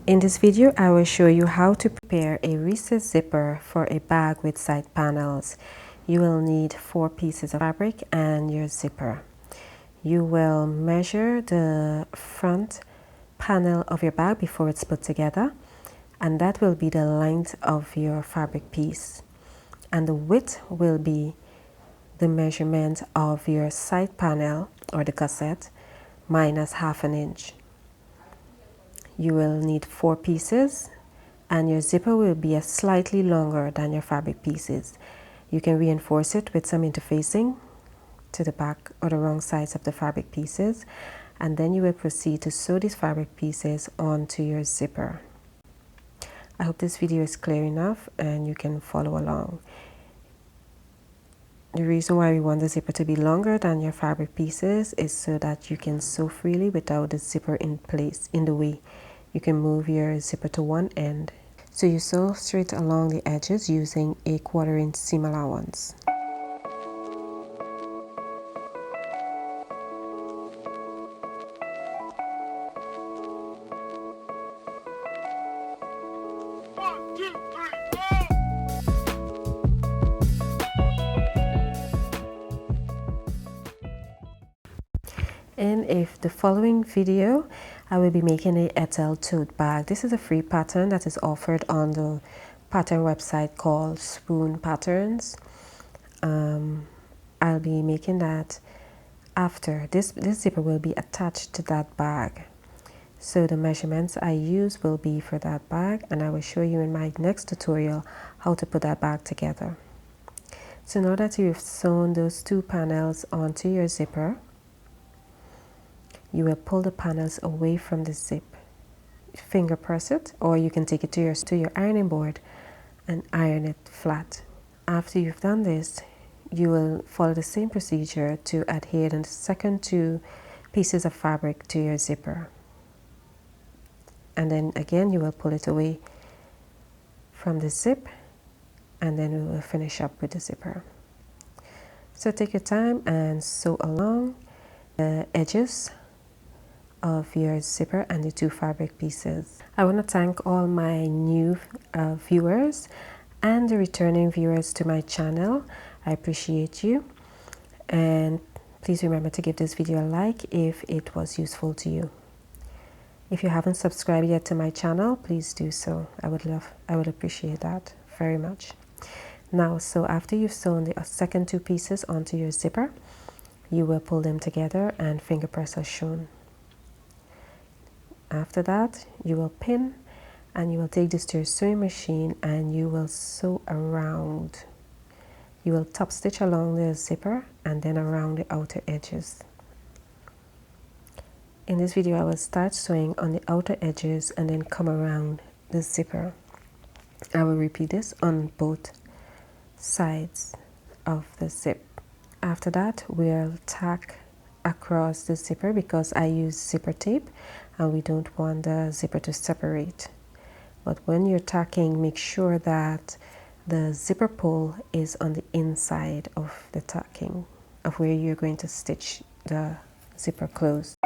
In this video, I will show you how to prepare a recessed zipper for a bag with side panels. You will need 4 pieces of fabric and your zipper. You will measure the front panel of your bag before it's put together, and that will be the length of your fabric piece. And the width will be the measurement of your side panel or the gusset minus ½ inch. You will need 4 pieces, and your zipper will be slightly longer than your fabric pieces. You can reinforce it with some interfacing to the back or the wrong sides of the fabric pieces, and then you will proceed to sew these fabric pieces onto your zipper. I hope this video is clear enough and you can follow along. The reason why we want the zipper to be longer than your fabric pieces is so that you can sew freely without the zipper in the way. You can move your zipper to one end. So you sew straight along the edges using a 1/4 inch seam allowance. In the following video, I will be making a Ethel tote bag. This is a free pattern that is offered on the pattern website called Spoon Patterns. I'll be making that after. This zipper will be attached to that bag. So the measurements I use will be for that bag, and I will show you in my next tutorial how to put that bag together. So now that you've sewn those 2 panels onto your zipper, you will pull the panels away from the zip. Finger press it, or you can take it to your ironing board and iron it flat. After you've done this, you will follow the same procedure to adhere the second 2 pieces of fabric to your zipper. And then again, you will pull it away from the zip, and then we will finish up with the zipper. So take your time and sew along the edges of your zipper and the 2 fabric pieces. I want to thank all my new viewers and the returning viewers to my channel. I appreciate you, and please remember to give this video a like if it was useful to you. If you haven't subscribed yet to my channel, please do so. I would appreciate that very much. Now, so after you've sewn the second 2 pieces onto your zipper, you will pull them together and finger press as shown. After that, you will pin, and you will take this to your sewing machine and you will sew around. You will top stitch along the zipper and then around the outer edges. In this video, I will start sewing on the outer edges and then come around the zipper. I will repeat this on both sides of the zip. After that, we'll tack across the zipper because I use zipper tape and we don't want the zipper to separate. But when you're tacking, make sure that the zipper pull is on the inside of the tacking of where you're going to stitch the zipper closed.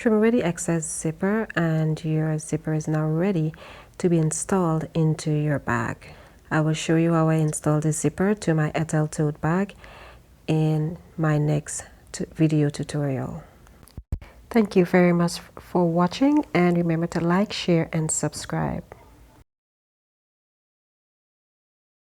Trim away the excess zipper, and your zipper is now ready to be installed into your bag. I will show you how I install the zipper to my Ethel tote bag in my next video tutorial. Thank you very much for watching, and remember to like, share, and subscribe.